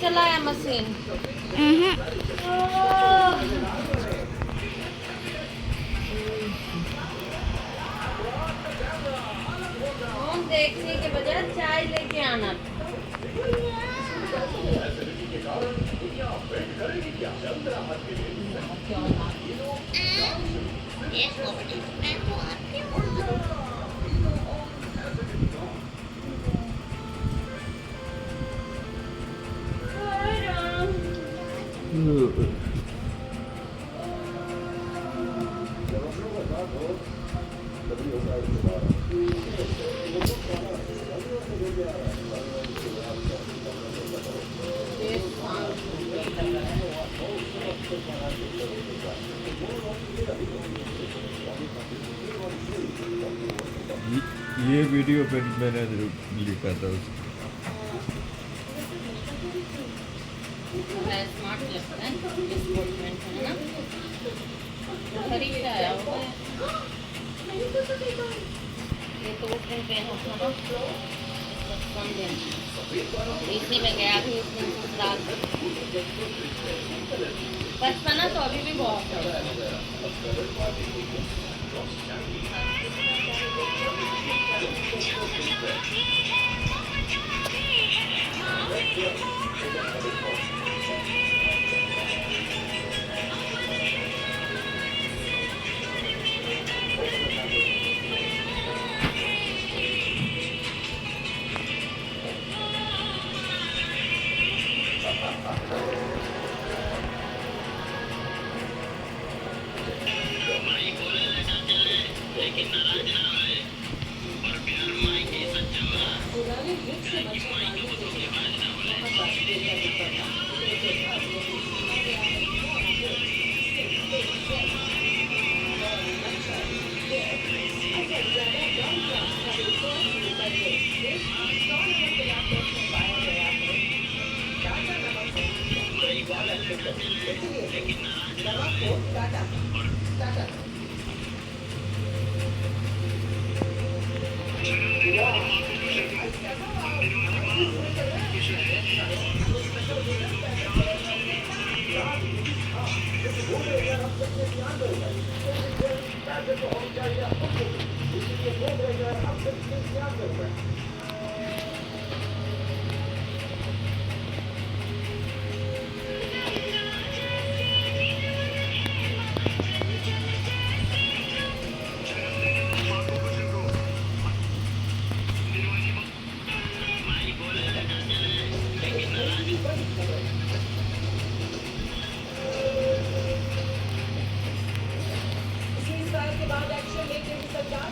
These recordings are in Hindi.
चलाया मशीन फोन देखने के बजाय चाय लेके आना ये वीडियो पे मैंने लिखा था स्मार्ट लगता है, है ना? घर ही आया हुआ है। ये तो उस दिन पहना था ना सत्संग दिन, इसी में गया था उस दिन ससुराल। बचपना तो अभी भी बहुत है।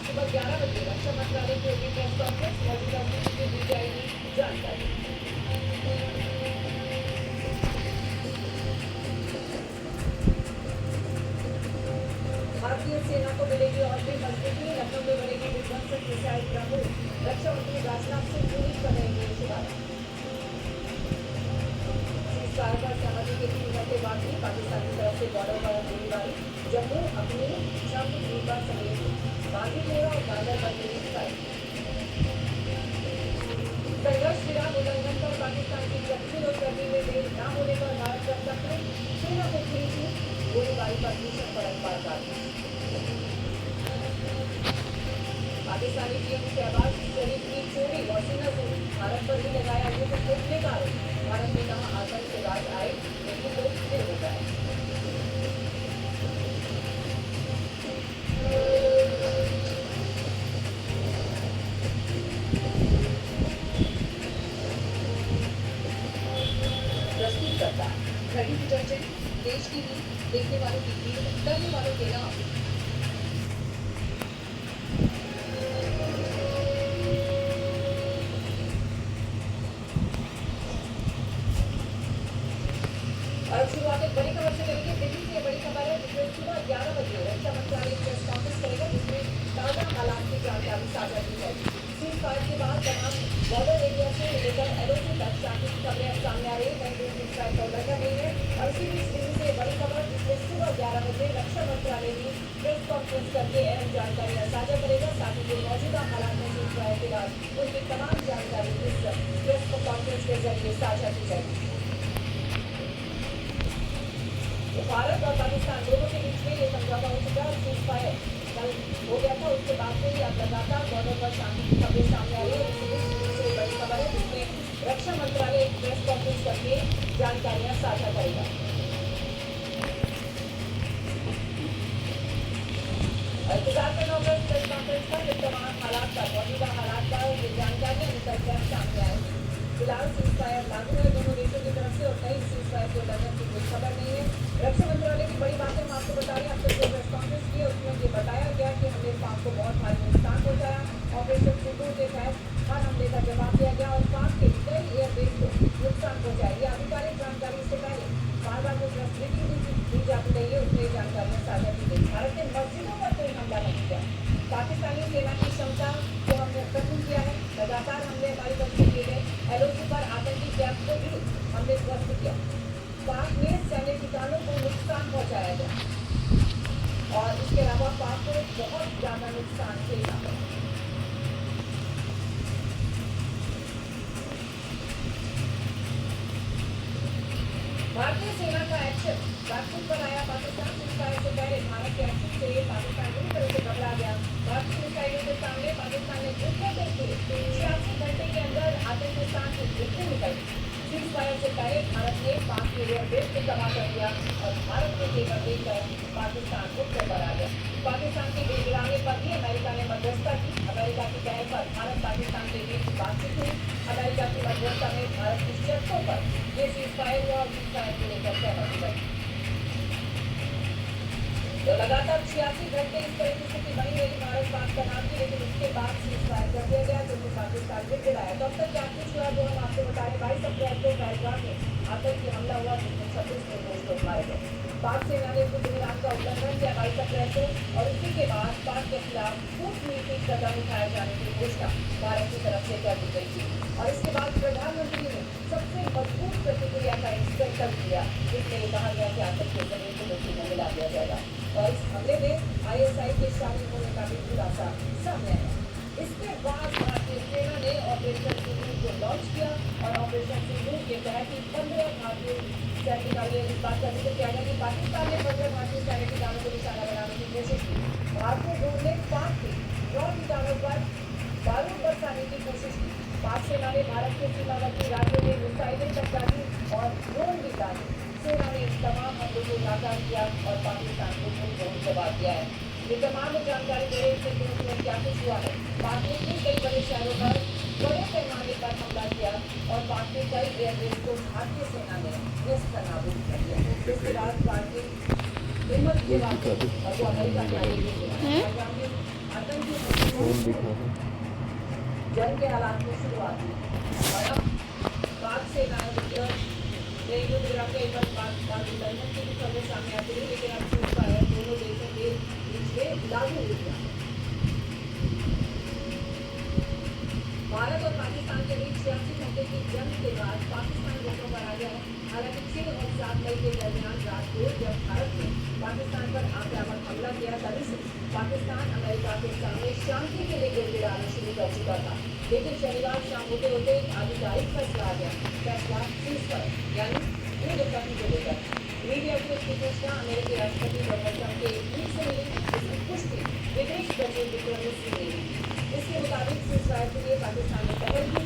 सुबह 11 बजे रक्षा मंत्रालय की होगी प्रेस कॉन्फ्रेंस, मौजूदा स्थिति की दी जाएगी जानकारी। भारतीय सेना को मिलेगी और भी मजबूती, लखनऊ में बढ़ेगी विध्वंसक मिसाइल ब्रह्मोस, रक्षा मंत्री राजनाथ सिंह ट्वीट करेंगे शुभारंभ। सीज़फायर पर सहमति के 3 घंटे बाद भी पाकिस्तान की तरफ से बॉर्डर पर गोलीबारी, जम्मू अपनी छह द्वीपा समेत बांदीपोरा और बांदर बंदी संघर्ष विराम उल्लंघन पर पाकिस्तान की दक्षिण और कर्मी में मेल न होने पर भारत का तंत्र, सेना को खींची गोलीबारी पर भीषण पलटवार काटी। पाकिस्तानी पीएम शहबाज शरीफ की चोरी वाशिंगटन से भारत पर भी लगाया ये तो रोकने का आरोप। भारत ने कहा आतंक से राज आए लेकिन लोग स्थिर हो गए। प्रस्तुत करता घड़ी डिटर्जेंट, देश की नींव, देखने वालों की भीड़, करने वालों के नाम। और शुरुआत एक बड़ी खबर से करेंगे। दिल्ली से बड़ी खबर है जिसमें सुबह 11 बजे रक्षा मंत्रालय प्रेस कॉन्फ्रेंस करेगा, जिसमें ताजा हालात की जानकारी साझा की जाएगी। सीज़फायर के बाद तमाम बॉर्डर एरिया से लेकर एलओसी तक शांति की खबरें सामने आ रही है। नई दिल्ली स्ट्राइक पर बढ़ रही है और इसी बीच दिल्ली से बड़ी खबर जिसमें सुबह 11 बजे रक्षा मंत्रालय भी प्रेस कॉन्फ्रेंस करके अहम जानकारियां साझा करेगा। साथ ही जो मौजूदा हालात में सीज़फायर के बाद उनकी तमाम जानकारी इस प्रेस कॉन्फ्रेंस के जरिए साझा की जाएगी। भारत और पाकिस्तान दोनों के बीच में ये समझौता हो चुका है। सीज़फायर कल हो गया था, उसके बाद से ही अब लगातार बॉर्डर पर शांति की खबरें सामने आ रही है। इससे बड़ी खबर है जिसमें रक्षा मंत्रालय एक प्रेस कॉन्फ्रेंस करके जानकारियां साझा करेगा। इंतजार करना होगा प्रेस कॉन्फ्रेंस का, जिस तमाम हालात का मौजूदा हालात का ये जानकारियां निकल कर सामने आएगी। फिलहाल सीज़फायर लागू है दोनों देशों की तरफ से और नई सीज़फायर के उल्लंघन की कोई खबर नहीं है। रक्षा मंत्रालय की बड़ी बातें हम आपको बता रहे हैं। आपसे जो प्रेस कॉन्फ्रेंस की है उसमें ये बताया गया कि हमने पाक को बहुत भारी नुकसान पहुंचाया। ऑपरेशन सिंदूर के तहत हर हमले का जवाब दिया गया और पाक के कई एयरबेस को नुकसान पहुंचाया। ये आधिकारिक जानकारी से पहले बार बार जो प्रेस ब्रीफिंग दी जाती रही है उसमें जानकारियां साझा की गई। भारत ने मस्जिदों पर कोई हमला नहीं किया। पाकिस्तानी सेना की क्षमता को हमने खत्म किया है। लगातार हमले हमारी तरफ से किए गए। एलओसी पर आतंकी कैंप को भी हमने ध्वस्त किया। पाक में सैन्य ठिकानों को नुकसान पहुंचाया गया और इसके अलावा पाक को बहुत ज़्यादा नुकसान झेलना पड़ा। भारतीय सेना का एक्शन बातचीत पर आया पाकिस्तान। सीज़फायर से पहले भारत के एक्शन से पाकिस्तान बुरी तरह से घबरा गया। भारतीय मिसाइलों के सामने पाकिस्तान ने घुटने टेक किए। 86 घंटे के अंदर आतंकिस्तान से घुटने निकल। सीज़फायर से पहले भारत ने पाक के एयरबेस को तबाह कर दिया और भारत के तेवर देखकर पाकिस्तान घुटने पर आ गया। पाकिस्तान के गिड़गिड़ाने पर भी अमेरिका ने मध्यस्थता की। अमेरिका की पहल पर भारत पाकिस्तान के बीच बातचीत हुई। अमेरिका की मध्यस्थता में भारत की शर्तों पर ये सीज़फायर हुआ और सीज़फायर को लेकर सहमति बनी। तो लगातार 86 घंटे इस तरह की स्थिति बनी रही भारत पाक तनाव की, लेकिन उसके बाद सीज़फायर कर दिया गया क्योंकि पाकिस्तान गिड़गिड़ाया। तो अब तक क्या कुछ हुआ जो हम आपको बता रहे। 22 अप्रैल को पहलगाम में आतंकी हमला हुआ जिसमें 26 निर्दोष मारे गए। पाक सेना ने कुछ विराम का उल्लंघन किया 22 अप्रैल को और उसी के बाद पाक के खिलाफ कूटनीतिक कदम उठाए जाने की घोषणा भारत की तरफ से कर दी गई थी। और इसके बाद प्रधानमंत्री ने सबसे मजबूत प्रतिक्रिया का इंस्पेक्टर किया, जिसमें ये कहा गया कि आतंकी जमीन को मिट्टी में मिला दिया जाएगा। और इस हमले में ISI के शामिल होने का भी खुलासा सामने आया। इसके बाद भारतीय सेना ने ऑपरेशन सिंदूर को लॉन्च किया और ऑपरेशन सिंदूर के तहत 15 भारतीय सैनिक इस बात का जिक्र किया गया कि पाकिस्तान ने 15 भारतीय सैनिक ठिकानों को निशाना बनाने की कोशिश की। भारतीय ड्रोन ने 5 के 9 ठिकानों पर बारूद बरसाने की कोशिश की। पाक सेना ने भारत के सीमावर्ती राज्यों में मिसाइलें चमका दी और ड्रोन भी डाले। सेना ने इन तमाम हमलों को नाकाम किया और पाकिस्तान को मुंह जवाब दिया है। ये तमाम जानकारी दे रहे थे कि क्या कुछ हुआ है। पाक ने कई बड़े शहरों पर बड़े पैमाने पर हमला किया और पाक के कई एयरबेस को भारतीय सेना ने नेस्तनाबूद कर दिया। इसके बाद पाक की हिम्मत के बाद और वो अमेरिका के आगे आतंकी जंग के हालात में शुरुआत हुई और अब पाक सेना युद्ध विराम के एक बाद उल्लंघन की भी खबरें सामने आती है, लेकिन अब सीज़फायर दोनों देशों के बीच में लागू हो गया। भारत और पाकिस्तान के बीच 86 घंटे की जंग के बाद पाकिस्तान घुटनों पर आ गया है। हालांकि 6 और 7 मई के दरमियान रात को जब भारत ने पाकिस्तान पर आक्रामक हमला किया तभी से पाकिस्तान अमेरिका के सामने शांति के लिए गिड़गिड़ाना शुरू कर चुका था। लेकिन शनिवार शाम होते होते आधिकारिक फैसला आ गया। फैसला सीज़फायर यानी युद्ध खत्म को लेकर। मीडिया को इसकी सूचना अमेरिकी राष्ट्रपति डोनाल्ड ट्रंप के ट्वीट से मिली, जिसकी पुष्टि विदेश सचिव विक्रम मिस्री ने की। इसके मुताबिक सीज़फायर के लिए पाकिस्तान ने पहल की।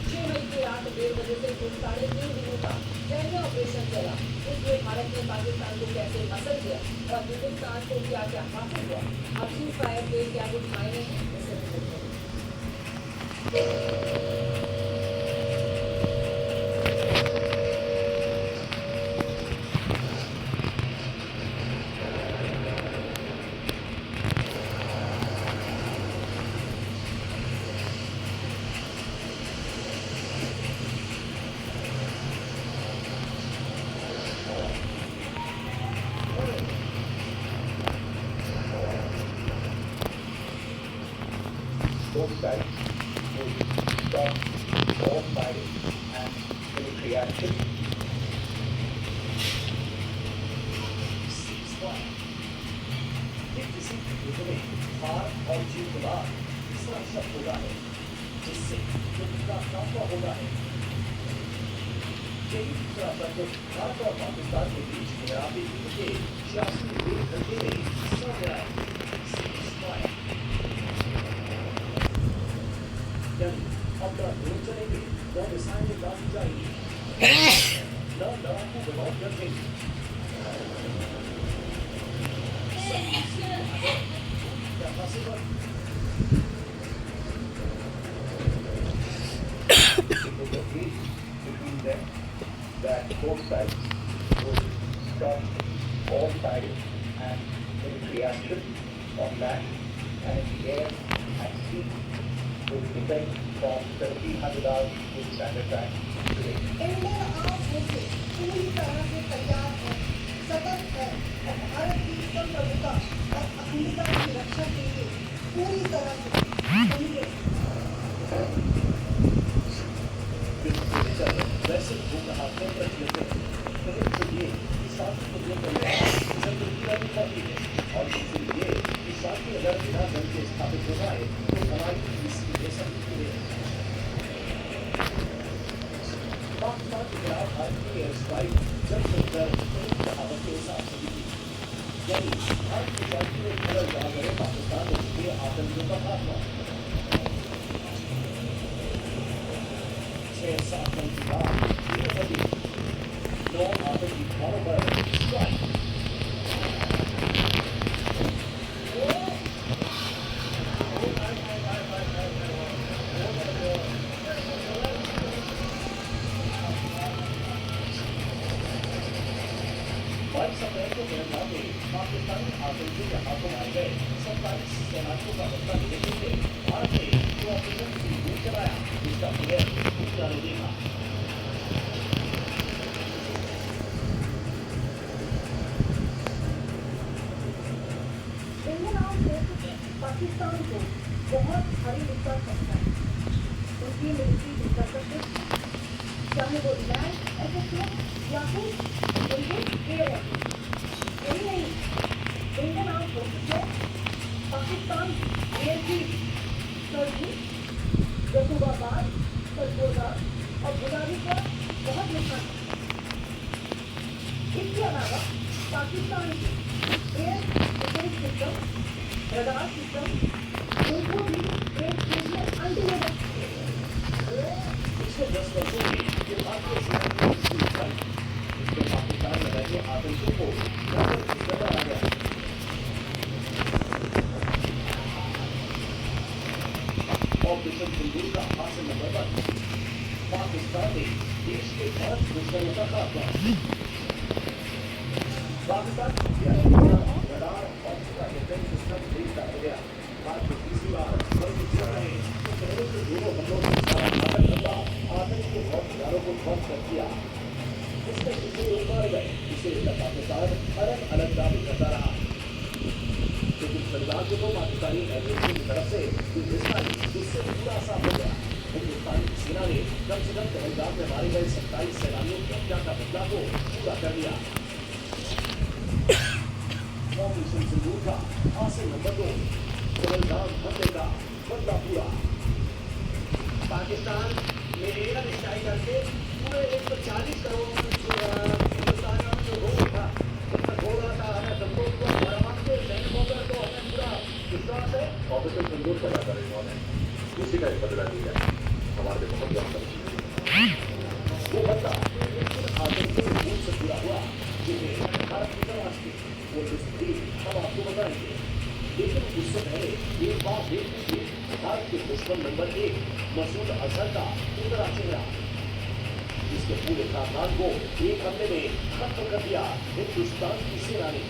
6 मई की रात 1:30 बजे से कुल 3.5 दिनों का सैन्य ऑपरेशन चला। इसमें भारत ने पाकिस्तान को कैसे मसल दिया और हिंदुस्तान को क्या क्या हासिल हुआ। अब सीज़फायर के क्या कुछ मायने हैं इसे both sides would stop all fighting and military action. Ceasefire. ये किसी भी युद्ध में हार और जीत के बाद तीसरा शब्द होता है जिससे युद्ध का फैसला होता है। यही दूसरा शब्द भारत और पाकिस्तान के बीच मिलापी युद्ध के 86 घंटे में हिस्सा गया है। Ceasefire. अब तक ड्रोन चलेंगे तो मिसाइलें दागी जाएंगी। लड़ाकू विमान रखेंगे। क्या possible? It was agreed between them that both sides would stop all fighting and military action on land and in the air and sea. Which depends from 1700 hours in standard time today. Indian arm forces पूरी तरह से तैयार है, सतर्क है और भारत की संप्रभुता और अखंडता की रक्षा के लिए पूरी तरह से कमिटेड है। वैसे वो कहा प्रचलित है, ये शास्त्र को लेकर करनी पड़ती है और इसलिए कि शांति अगर बिना जंग के स्थापित हो जाए तो हमारी इसकी देशम पाकिस्तान के खिलाफ भारत की एयर स्ट्राइक जब सुनकर कहावत के हिसाब से की यानी भारत की शांति में खलल डाल रहे पाकिस्तान के आतंकियों का खात्मा 6-7 दिन के बाद ये सभी 9 आतंकी ठिकानों पर स्ट्राइक पाकिस्तानी आतंकियों के हाथों मारे गए 27 सेनानियों का बदला लेने के लिए भारत ने जो ऑपरेशन सिंदूर चलाया जिसका उल्लेख जारी था पाकिस्तान को बहुत भारी नुकसान पहुंचा है उनकी मिलिट्री इंफ्रास्ट्रक्चर चाहे वो लैंड एसेट हो या फिर उनके एयर यही नहीं इंडियन आर्म फोर्सेस ने पाकिस्तान एयरफील्ड सर्जी रसूबाबाद सरगोदा और बुलारी पर बहुत नुकसान इसके अलावा पाकिस्तान की air defence system radar system उनको भी एक चीज में अल्टीमेट पिछले 10 वर्षों में ये भारतीय सेना की इसमें पाकिस्तान में रहने आतंकियों को आ गया ऑपरेशन सिंदूर का हासिल नंबर 1 पाकिस्तान ने देश के 5 दुश्मनों का खात्मा पाकिस्तान रडार और डिफेंस सिस्टम देखता हो गया भारत को तीसरी बार बल्कि रहे तो पहले के दोनों हमलों के साथ आतंक के बहुत हजारों को ध्वस्त कर दिया इसमें किसी एक मार गए इसे पाकिस्तान अलग अलग दावे करता रहा लेकिन शनिवार को पाकिस्तानी एजेंसी की तरफ से इससे पूरा साफ हो गया हिंदुस्तानी सेना ने कम से कम पहलगाम में मारे गए 27 सेनानियों की हत्या का बदला को पूरा कर दिया ऑपरेशन सिंदूर का हासिल नंबर 2 पहलगाम हमले का बदला पूरा पाकिस्तान में एयर स्ट्राइक करके पूरे 140 करोड़ हिंदुस्तानियों में जो रोक था जब तक हो रहा था हमें सबको बराबर के सैनिकों पर तो हमें पूरा विश्वास है ऑपरेशन सिंदूर चला कर इन्होंने उसी का बदला लिया हमारे बहुत ज्यादा वो बदला आतंकी रूप से पूरा हुआ जिन्हें भारत की तलाश थी वो स्थिति हम आपको बताएंगे लेकिन उससे पहले एक बात देख लीजिए भारत के दुश्मन नंबर 1 मसूद अजहर का उतरा चेहरा जिसके पूरे खानदान को एक हमले में खत्म कर दिया हिंदुस्तान की सेना ने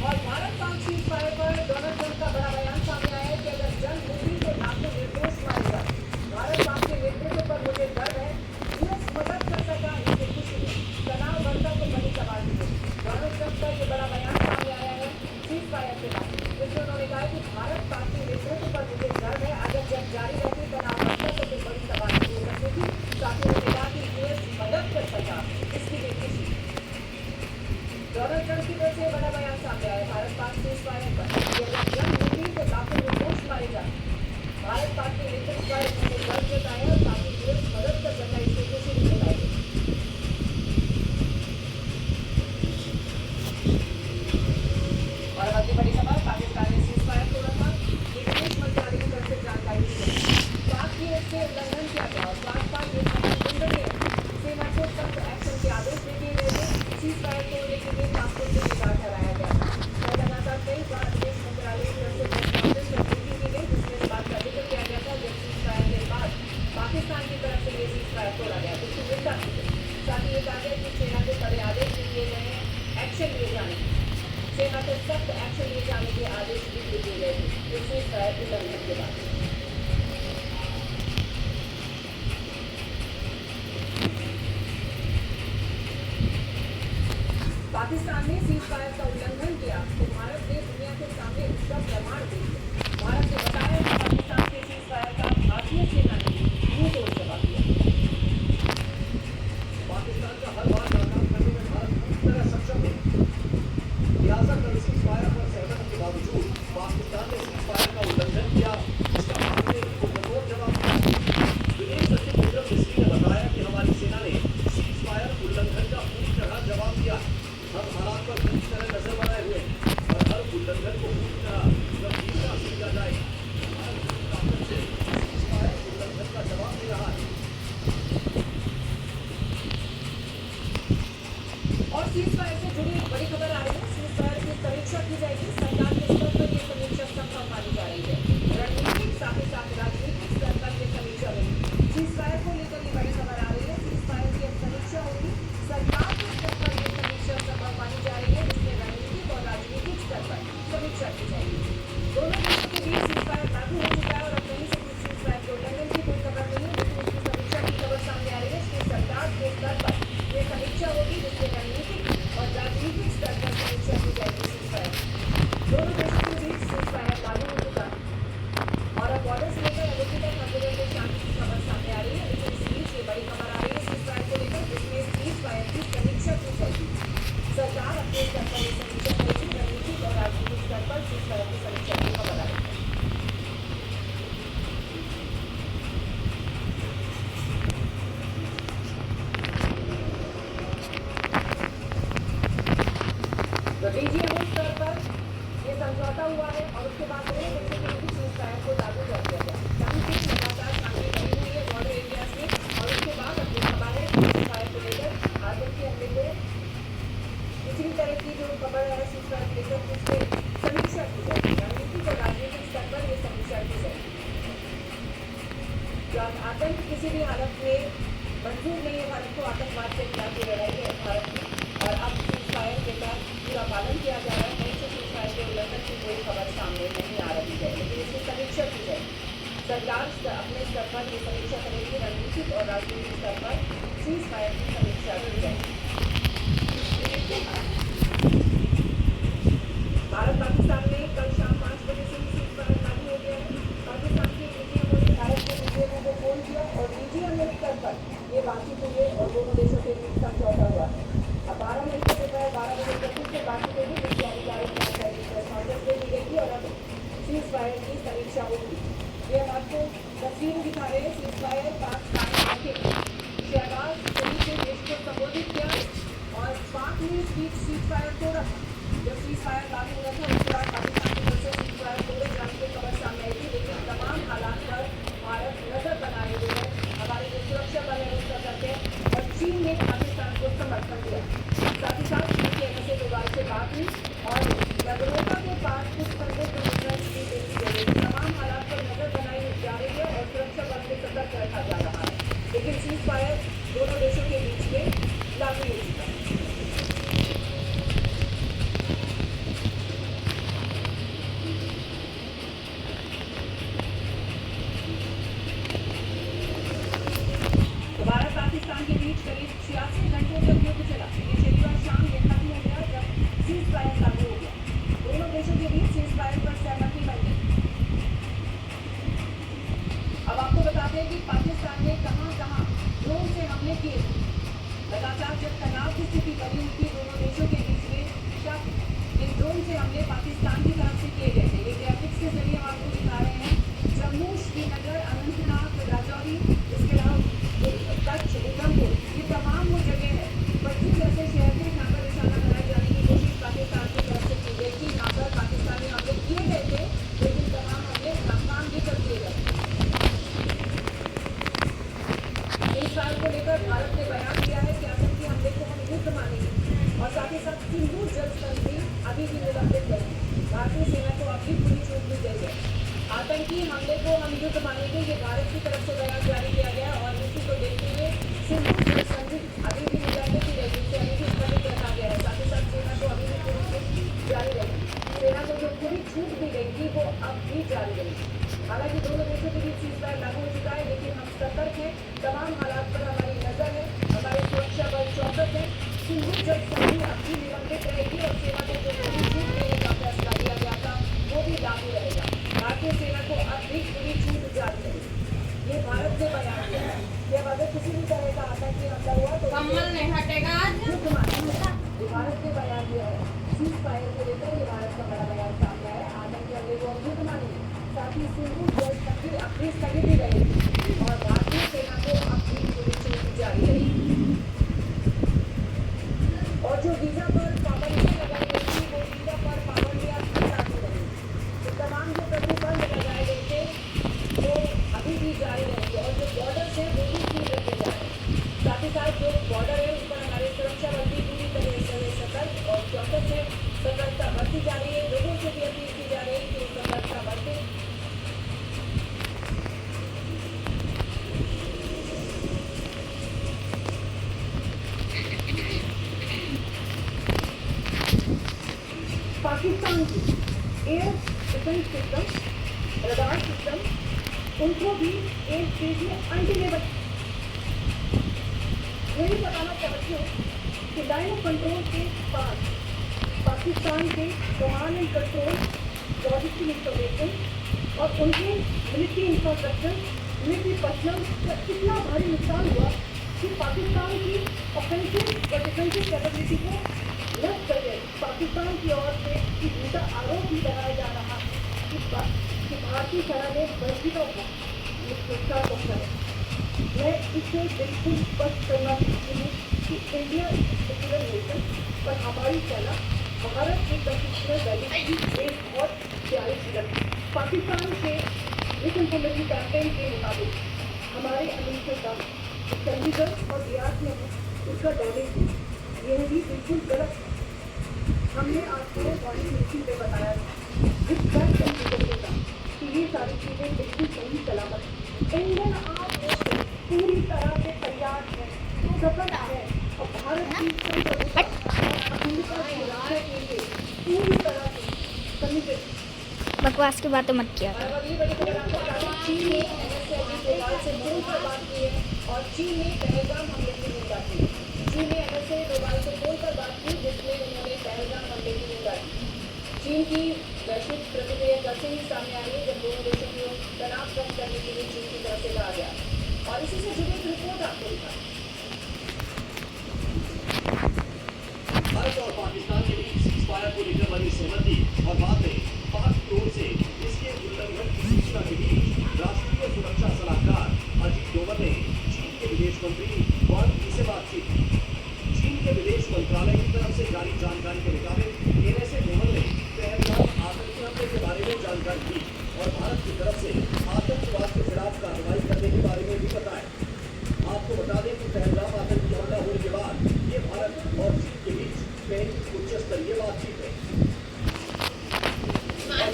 और भारत पाक सीज़फायर पर डोनाल्ड ट्रंप का बड़ा बयान सामने आया है कि अगर जंग होगी तो लाखों निर्दोष मारे जाए भारत पाक के नेतृत्व पर मुझे गर्व है यूएस मदद कर सका इससे खुशी है तनाव बढ़ता तो बड़ी सवाल है डोनाल्ड ट्रंप का ये बड़ा बयान सामने आया है सीज़फायर के बाद जिसमें उन्होंने कहा कि भारत पाक के नेतृत्व पर मुझे गर्व है अगर जब जारी रहती तनाव बढ़ता तो कोई बड़ी सवाल नहीं हो सकती साथ ही उन्होंने कहा कि यूएस मदद कर सका इसकी भी खुशी डोनाल्ड ट्रंप की तरफ से बड़ा बयान सामने आया भारत पाक सीज़फायर पर अगर जंग होगी तो लाखों निर्दोष मारे जाए भारत पाक के नेतृत्व पर उन्होंने गर्व जताया और ताकि यूएस मदद कर सका इसकी खुशी भी जताई और अगली बड़ी खबर पाकिस्तान ने सीज़फायर तोड़ा था विदेश मंत्रालय की तरफ से जानकारी दी गई पाक की इससे उल्लंघन किया गया और पाक सेना को सख्त एक्शन के आदेश दे दिए गए थे सीज़फायर तोड़ने के लिए पाक को जिम्मेदार ठहराया गया था और लगातार कई बार विदेश मंत्रालय की तरफ से प्रेस कॉन्फ्रेंस की गई जिसमें इस बात का जिक्र किया गया था जब सीज़फायर के बाद पाकिस्तान की तरफ से ये सीज़फायर तोड़ा गया जिसकी निंदा की गई साथ ही ये कहा गया कि सेना के कड़े आदेश दिए गए हैं एक्शन लिए जाने सेना को सख्त एक्शन लिए जाने के आदेश भी दिए गए थे इस सीज़फायर उल्लंघन के बाद पाकिस्तान ने सीज़फायर का उल्लंघन किया तो भारत ने दुनिया के सामने उसका प्रमाण दे दिया भारत ने बताया कि पाकिस्तान के सीज़फायर का भारतीय सेना ने मुंह तोड़ जवाब दिया सीजफायर पर सहमति के बावजूद पाकिस्तान ने सीजफायर का उल्लंघन किया, इसका भारत ने कठोर जवाब दिया। विदेश सचिव विक्रम मिस्री ने बताया कि हमारी सेना ने सीजफायर उल्लंघन का पूरी तरह जवाब दिया। हम हालात पर पूरी तरह नजर बनाए हुए हैं और हर उल्लंघन को पूरी तरह गंभीरता से लिया जाएगा। भारत पूरी ताकत से सीजफायर उल्लंघन का जवाब दे रहा है। और सीजफायर से जुड़ी एक बड़ी खबर आ रही है। सीजफायर की समीक्षा की जाएगी। सरकार के स्तर पर ये समीक्षा संभव मानी जा रही है। रणनीतिक साथ ही साथ राजनीतिक स्तर पर ये समीक्षा होगी। सीजफायर को लेकर ये बड़ी खबर आ रही है। सीजफायर की अब समीक्षा होगी। सरकार के स्तर पर ये समीक्षा संभव मानी जा रही है, जिसमें रणनीतिक और राजनीतिक स्तर पर समीक्षा की जाएगी। दोनों देशों के बीच सीजफायर लागू हो चुका है और अब कहीं से भी सीजफायर के उल्लंघन की कोई खबर नहीं है, लेकिन उसकी समीक्षा की खबर सामने आ रही है। इसकी सरकार के स्तर पर ये समीक्षा होगी, जिसमें रणनीतिक और राजनीतिक स्तर पर समीक्षा की जाएगी। सीजफायर दोनों देशों के बीच सीजफायर लागू हो चुका है और अब बॉर्डर से लेकर अयोध्या तक हर जगह पे शांति की खबर सामने आ रही है, लेकिन इस बीच ये बड़ी खबर आ रही है सीजफायर को लेकर, जिसमें सीजफायर की समीक्षा की जाएगी। सरकार अपने स्तर पर ये समीक्षा करेगी। रणनीतिक और राजनीतिक स्तर पर सीजफायर की समीक्षा की खबर आ रही है। तो डीजीएमओ स्तर पर ये समझौता हुआ है और उसके बाद दोनों देशों के बीच सीजफायर को लागू कर दिया गया। शांति की लगातार शांति बनी हुई है बॉर्डर एरियाज में और उसके बाद अब ये खबर है सीजफायर को लेकर आतंकी हमले को किसी भी तरह की जो खबर है सीजफायर को लेकर उससे समीक्षा की जाएगी। रणनीतिक और राजनीतिक स्तर पर ये समीक्षा की जाएगी। जो आतंक किसी भी हालत में मंजूर नहीं है भारत को, आतंकवाद के खिलाफ की लड़ाई है भारत की और अब सीजफायर के तहत पूरा पालन किया जा रहा है। कहीं से सीजफायर के उल्लंघन की कोई खबर सामने नहीं आ रही है, लेकिन इसकी समीक्षा की जाएगी। सरकार अपने स्तर पर ये समीक्षा करेगी। रणनीतिक और राजनीतिक स्तर पर सीजफायर की समीक्षा की जाएगी। भारत पाकिस्तान में कल शाम 5 बजे से ही सीजफायर लागू हो गया है। पाकिस्तान के डीजीएमओ ने भारत के डीजीएमओ को फोन किया और डीजीएमओ स्तर पर ये बातचीत हुई है और दोनों देशों के बीच समझौता हुआ है। अब 12 मई को दोपहर 12 बजे तक फिर से बातचीत होगी, जिसकी आधिकारिक जानकारी प्रेस कॉन्फ्रेंस में दी गई और अब सीजफायर की समीक्षा होगी। ये हम आपको तस्वीर दिखा रहे हैं। सीजफायर पाकिस्तान के शहबाज शरीफ ने देश को संबोधित किया और पाक ने इस बीच सीजफायर तोड़ा। जब सीजफायर लागू हुआ था उसके बाद पाकिस्तान की तरफ से सीजफायर तोड़े जाने की खबर सामने आई थी, लेकिन तमाम हालात पर भारत नजर बनाए हुए है। हमारे जो सुरक्षा बल है उसका करते हैं और चीन ने पाकिस्तान को समर्थन दिया। साथ ही साथ चीन के से दोबारा से बात हुई और नगरोटा के पास कुछ संदिग्ध मूवमेंट्स भी देखी गई। तमाम हालात पर नजर बनाई जा रही है और सुरक्षा बल को सतर्क रखा जा रहा है, लेकिन सीजफायर दोनों देशों के बीच में लागू हो चुका है। भारत पाकिस्तान के बीच करीब 86 घंटों तक युद्ध चला, लेकिन शनिवार शाम ये खत्म हो गया जब सीजफायर लागू हो गया। दोनों देशों के बीच सीजफायर पर सहमति बन गई। अब आपको बताते हैं कि पाकिस्तान ने कहां-कहां ड्रोन से हमले किए। लगातार जब तनाव की स्थिति बनी हुई थी दोनों देशों के बीच में, तब इन ड्रोन से हमले पाकिस्तान की तरफ से किए गए थे। ये ग्राफिक्स के जरिए हम आपको दिखा रहे हैं। जम्मू, श्रीनगर, अनंतनाग, राजौरी, इसके अलावा कच्छ, उधमपुर, ये तमाम वो जगह है पट्टी जैसे शहर थे जहाँ पर निशाना बनाए जाने की कोशिश पाकिस्तान की तरफ से की गई थी। यहाँ पर पाकिस्तानी हमले किए गए थे, लेकिन तमाम हमले नाकाम भी कर दिए गए। इस साल को लेकर भारत ने बयान दिया है कि आतंकी हमले को हम युद्ध मानेंगे और साथ ही साथ सिंधु जल संधि अभी भी निलंबित रहेगी। भारतीय सेना को अभी पूरी छूट दी गई है। आतंकी हमले को हम युद्ध मानेंगे, ये भारत की तरफ से बयान जारी किया गया और इसी को देखते हुए सिंधु जल संधि अभी भी निलंबित ही रहेगी, उसे अभी भी स्थगित रखा गया है। साथ ही साथ सेना को अभी भी पूरी छूट जारी रहेगी। सेना को जो पूरी छूट दी गई थी वो अब भी जारी रहेगी। हालांकि दोनों देशों के बीच सीजफायर लागू हो चुका है, लेकिन हम सतर्क हैं। तमाम हालात पर हमारी नजर है, हमारे सुरक्षा बल चौकस है। सिंधु जल संधि अब भी निलंबित रहेगी और सेना को जो पूरी छूट देने का फैसला लिया गया था वो भी लागू रहेगा। भारतीय सेना को अब भी पूरी छूट जारी रहेगी। ये भारत से बयान दिया है कि अब अगर किसी भी तरह का आतंकी हमला हुआ तो कमल नहीं हटेगा आज। युद्ध मानेंगे। ये भारत ने बयान दिया है। सीजफायर को लेकर ये भारत का डिफेंस सिस्टम, रडार सिस्टम, उनको भी एक स्टेज में अनडिलेबल। यही बताना चाहती हूँ कि लाइन ऑफ कंट्रोल के पास पाकिस्तान के command and control, logistic information और उनके मिलिट्री इंफ्रास्ट्रक्चर, मिलिट्री पर्सनल का इतना भारी नुकसान हुआ कि पाकिस्तान की ऑफेंसिव और डिफेंसिव कैपेबिलिटी को नष्ट कर गए। पाकिस्तान की ओर से एक झूठा आरोप भी लगाया जा रहा कि भारतीय सेना ने बंदियों को नुकसान पहुंचा है। मैं इसे बिल्कुल स्पष्ट करना चाहती हूँ कि इंडिया इज सेक्युलर नेशन, पर हमारी सेना भारत की कंस्टिट्यूशनल वैल्यू की एक बहुत प्यारी झलक। पाकिस्तान के मिस इन्फॉर्मेशन कैंपेन के मुताबिक हमारे अनुसंधान चंडीगढ़ और रियाद में उसका डैमेज है। यह भी बिल्कुल गलत है। हमने आपको मॉर्निंग मीटिंग में बताया इस बात कि ये सारी चीज़ें बिल्कुल सही सलामत है। इंडियन आर्मी पूरी तरह से तैयार है, सफल है और भारत की अखंडता की रक्षा के लिए पूरी तरह से कमिटेड। बकवास की बातें मत किया करो। अगली बड़ी खबर आपको बता दें, चीन ने NSA डोभाल से फोन पर बात की है और चीन ने पहलगाम हमले की निंदा की। चीन ने NSA डोभाल से फोन पर बात की, जिसमें उन्होंने पहलगाम हमले की निंदा की। चीन की वैश्विक प्रतिक्रिया कैसे ही सामने आ रही है जब दोनों देशों को तनाव कम करने के लिए चीन की तरफ से कहा गया। और इसी से जुड़ी एक रिपोर्ट आपको दिखा। भारत और पाकिस्तान के बीच सीज़फायर को लेकर बनी सहमति और बाद में पाक की ओर से इसके उल्लंघन की सूचना के बीच राष्ट्रीय सुरक्षा सलाहकार अजीत डोभाल ने चीन के विदेश मंत्री वांग यी से बातचीत की। चीन के विदेश मंत्रालय की तरफ से जारी जानकारी के मुताबिक NSA डोभाल ने पहलगाम आतंकी हमले के बारे में जानकारी दी और भारत की तरफ से आतंकवाद के खिलाफ कार्रवाई करने के बारे में भी बताया। आपको बता दें कि पहलगाम आतंकी हमला होने के बाद ये भारत और चीन के बीच पहली उच्च स्तरीय बातचीत है।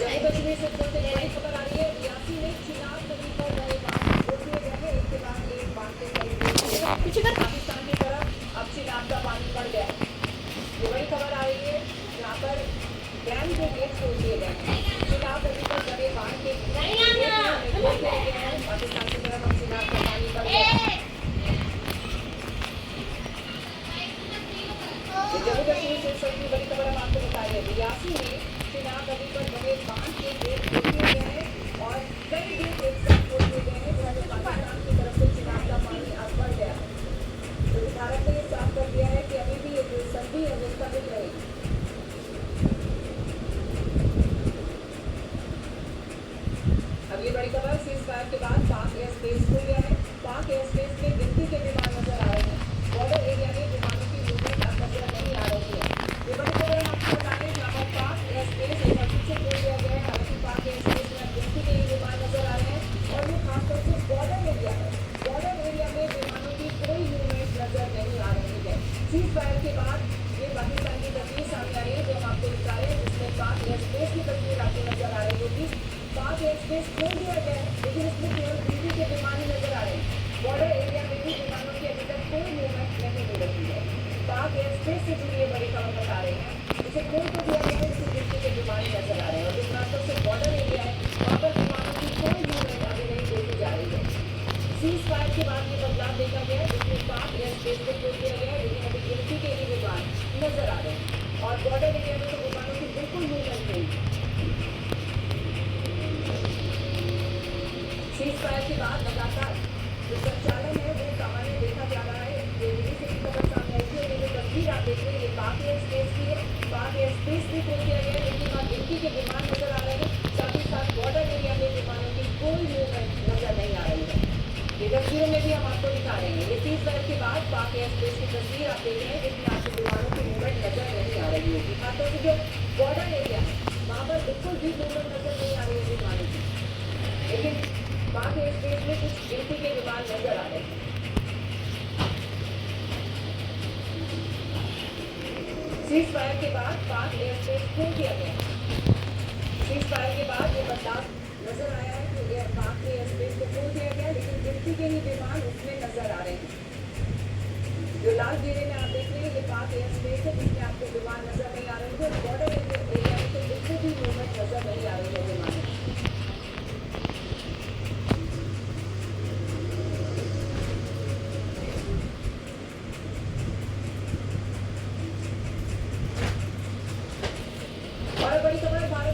जम्मू कश्मीर से सबसे बड़ी खबर आ रही है, रियासी में चिनाब नदी पर बड़े बांध खोल दिए गए हैं। एक के बाद एक बांध के पाकिस्तान की तरफ अब चिनाब का पानी बढ़ गया है। ये बड़ी खबर आ रही है, यहाँ पर डैम के गेट खोल दिए गए हैं। चिनाब नदी पर बड़े बांध के गेट खोल दिए गए हैं। पाकिस्तान की तरफ अब चिनाब का पानी बढ़ गया है। जम्मू कश्मीर से सबसे बड़ी खबर हम आपको बता रहे हैं, रियासी में चिनाब नदी पर बने बांध के गेट खोल दिए गए हैं और कई गेट एक साथ खोल दिए गए हैं, जहाँ पाकिस्तान की तरफ से चिनाब का पानी अब बढ़ गया है। तो भारत ने ये साफ कर दिया है कि अभी भी एक संधि अवस्था में रहेगी। अगली बड़ी खबर, सीज़फायर के बाद पाक एयर स्पेस खुल गया है। पाक एयर स्पेस में गिनती के विमान नजर आ रहे हैं। बॉर्डर एरिया में विमानों की मूवमेंट अब नजर नहीं आ रही है। ये बड़ी खबर हम आपको बता दें, जहाँ पर पाक एयर स्पेस एक बार फिर से खोल दिया गया है। हालांकि पाक एयर स्पेस में अब गिनती के विमान नजर आ रहे हैं और ये खासतौर से बॉर्डर एरिया है। बॉर्डर एरिया में विमानों की कोई मूवमेंट नजर नहीं आ रही है। सीज़फायर के बाद ये पाकिस्तान की तस्वीर सामने आ रही है जो हम आपको दिखा रहे हैं, जिसमें पाक एयर स्पेस की तस्वीर आपको नजर आ रही होगी। पाक एयर स्पेस खोल दिया गया है, लेकिन इसमें केवल गिनती के विमान ही नजर आ रहे हैं। बॉर्डर एरिया में भी विमानों की अभी तक कोई मूवमेंट नहीं हो रही है। पाक एयर स्पेस से जुड़ी ये बड़ी खबर बता रहे हैं, इसे खोल तो दिया गया है, इसमें गिनती के विमान ही नजर आ रहे हैं और जिस खासतौर से बॉर्डर एरिया है वहाँ पर विमानों की कोई मूवमेंट अभी नहीं देखी जा रही है। सीज़फायर के बाद ये बदलाव देखा गया है, जिसमें पाक एयर स्पेस को खोल दिया गया है, लेकिन अभी गिनती के ही विमान नजर आ रहे हैं और बॉर्डर एरिया में तो विमानों की बिल्कुल मूवमेंट नहीं है। सीज़फायर के बाद लगातार जो संचालन है वो सामान्य देखा जा रहा है। ये दिल्ली से भी खबर सामने आई थी और ये जो तस्वीर आप देख रहे हैं ये पाक एयर स्पेस की है। पाक एयर स्पेस भी खोल दिया गया है, लेकिन वहाँ गिनती के विमान नजर आ रहे हैं। साथ ही साथ बॉर्डर एरिया में विमानों की कोई मूवमेंट नजर नहीं आ रही है। ये तस्वीरों में भी हम आपको दिखा रहे हैं। ये सीज़फायर के बाद पाक एयर स्पेस की तस्वीर आप देख रहे हैं, जिसमें आपको विमानों की मूवमेंट नजर नहीं आ रही होगी। खासतौर से जो बॉर्डर एरिया है वहाँ पर बिल्कुल भी मूवमेंट नजर नहीं आ रही है विमानों की, लेकिन पाक एयर स्पेस में कुछ गिनती के विमान नजर आ रहे हैं। सीज़फायर के बाद पाक एयर स्पेस खोल दिया गया। सीज़फायर के बाद ये बदलाव नजर आया है कि पाक एयर स्पेस को खोल दिया गया, लेकिन गिनती के ही विमान उसमें नजर आ रहे हैं। जो लाल घेरे में आप देख रहे हैं ये पाक एयर स्पेस है, जिसमें आपको विमान नजर नहीं आ रहे हैं। बॉर्डर एरिया में तो बिल्कुल भी मूवमेंट नजर नहीं आ रही है विमान।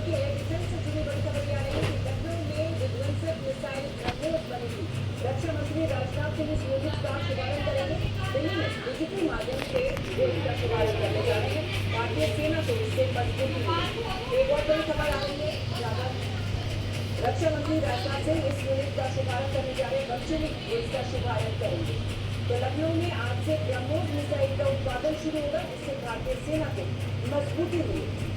की एयर डिफेंस से जुड़ी बड़ी खबर आ रही है कि लखनऊ में विध्वंसक मिसाइल ब्रह्मोस बनेगी। रक्षा मंत्री राजनाथ सिंह इस योजना का शुभारंभ करेंगे। दिल्ली में डिजिटल माध्यम से वो इसका शुभारंभ करने जा रहे हैं। भारतीय सेना को इससे मजबूती मिलेगी। एक और बड़ी खबर आ रही है, रक्षा मंत्री राजनाथ सिंह इस यूनिट का शुभारंभ करने जा रहे हैं। वर्चुअली इसका शुभारंभ करेंगे। तो लखनऊ में आज से ब्रह्मोस मिसाइल का उत्पादन शुरू होगा, जिससे भारतीय सेना को मजबूती मिलेगी।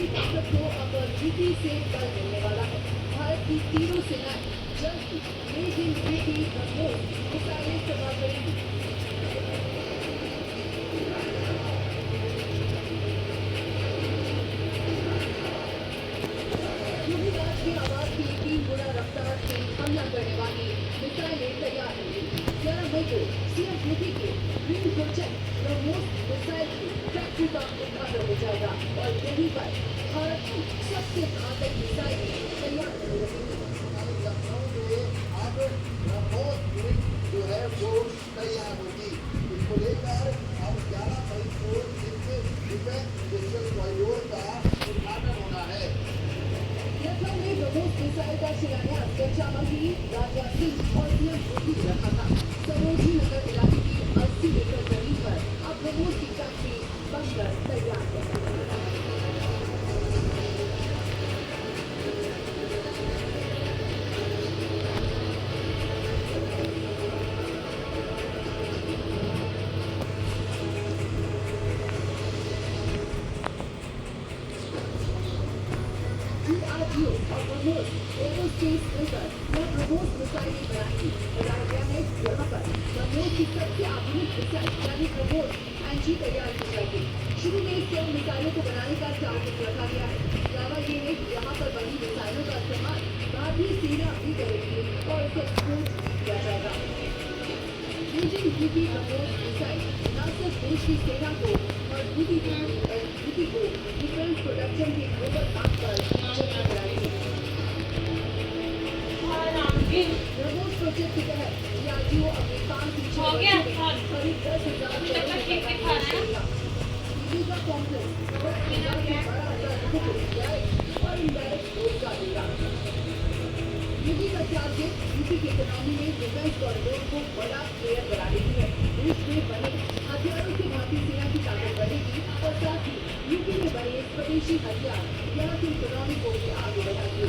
ताकत को अब यूपी से बल मिलने वाला है। भारत की तीनों सेनाएं जल्द ही make in UP BrahMos missile इस्तेमाल करेंगी। युद्धराज की आवाज की 3 गुना रफ्तार से हमला करने वाली मिसाइलें तैयार होंगी। 11 मई को सीएम मोदी के ड्रीम प्रोजेक्ट ब्रह्मोस मिसाइल की फैक्ट्री का उद्घाटन हो जाएगा और यहीं पर भारत की सबसे घातक मिसाइल तैयार होने लगेगी। लखनऊ में अब ब्रह्मोस यूनिट जो है वो तैयार होगी। इसको लेकर अब 11 मई को डिफेंस डिजिटल कॉरिडोर का उद्घाटन होना है। लखनऊ में ब्रह्मोस मिसाइल का शिलान्यास रक्षा मंत्री राजनाथ सिंह और सीएम मोदी ने रखा था। सरोजनी नगर इलाके की 80 एकड़ जमीन पर अब ब्रह्मोस की फैक्ट्री बनकर तैयार है। DRDO और ब्रह्मोस एरोस्पेस मिलकर यह ब्रह्मोस मिसाइल बनाएंगी। बताया गया है यहाँ पर ब्रह्मोस की सबसे आधुनिक मिसाइल यानी ब्रह्मोस एनजी तैयार की जाएगी। शुरू में 100 मिसाइलों को बनाने का टारगेट रखा गया है। दावा ये है कि यहाँ पर बनी मिसाइलों का इस्तेमाल भारतीय सेना भी करेगी और इसे एक्सपोर्ट किया जाएगा। यूजिंग यूपी ब्रह्मोस मिसाइल न सिर्फ देश की सेना को मजबूती देगी बल्कि यूपी को डिफेंस प्रोडक्शन के ग्लोबल हब पर जगह दिलाएगी। ब्रह्मोस प्रोजेक्ट के तहत डीआरडीओ अपने काम की करीब 10,000 करोड़ रुपए का कॉम्प्लेक्स और 12,000 लोगों को डायरेक्ट और इनडायरेक्ट रोजगार देगा। यूपी का टारगेट यूपी की इकोनॉमी में डिफेंस कॉरिडोर को बड़ा प्लेयर बनाने की है। देश में बने हथियारों से भारतीय सेना की ताकत बढ़ेगी और साथ ही यूपी में बने स्वदेशी हथियार यहाँ की इकोनॉमी को भी आगे बढ़ाएंगे।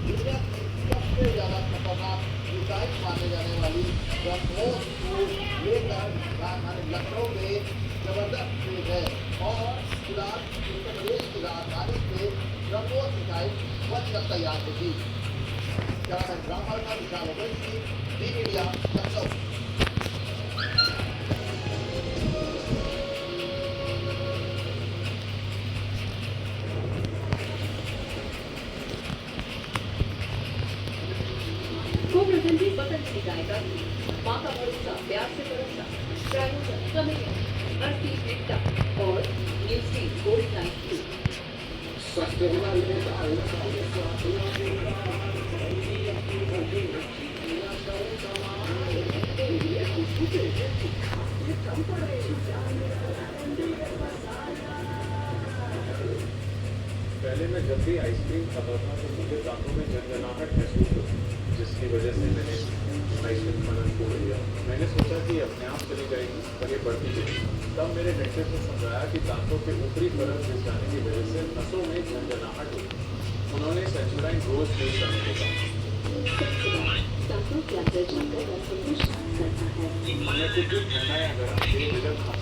दुनिया की सबसे ज्यादा खतरनाक मिसाइल माने जाने वाली ब्रह्मोस को लेकर राजधानी लखनऊ में जबरदस्त खेल है और फिलहाल उत्तर प्रदेश की राजधानी से ब्रह्मोस मिसाइल बनकर तैयार होगी। कैमरामैन रामपाल का विशाल ओवैसी, डी मीडिया, लखनऊ। को-प्रेजेंटेड पतंजलि गायकर माँ का भरोसा प्यार से भरोसा प्रायोजक कमेडियन हर्षदीप गुप्ता और news team gold night two. पहले मैं जब भी आइसक्रीम खाता था तो मुझे दांतों में झंझनाहट महसूस होती, जिसकी वजह से मैंने आइसक्रीम खाना छोड़ दिया। मैंने सोचा कि अपने आप चली जाएगी, पर ये बढ़ती गई। तब मेरे डॉक्टर ने समझाया कि दांतों के ऊपरी तरफ घिस जाने की वजह से नसों में झंझनाहट होती। उन्होंने सेंचुराइन रोज यूज करने को कहा। मैं कुछ भी ठंडा या गर्म बेझिझक खा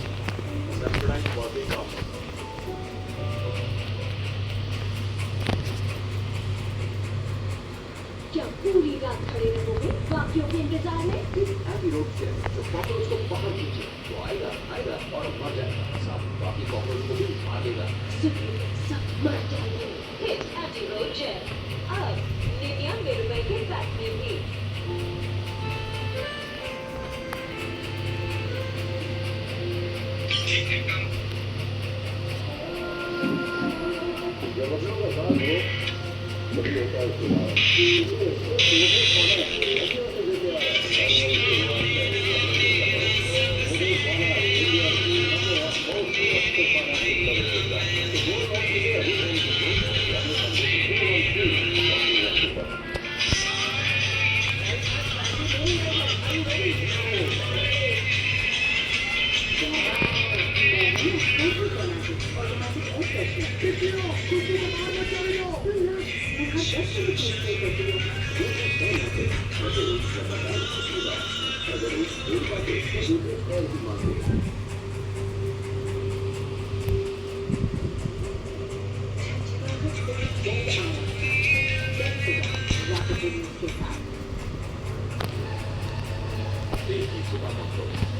सेंचुराइन बहुत ही काम होता। क्या पूरी रात खड़े रहोगे बाकियों के इंतजार में? हैप्पी रोड से जो कॉकरोच को बाहर कीजिए, वो आएगा आएगा और मर जाएगा, साथ बाकी कॉकरोच को भी मार देगा। सुनिए, सब मर जाएंगे। हिट हैप्पी रोड जेल अब भी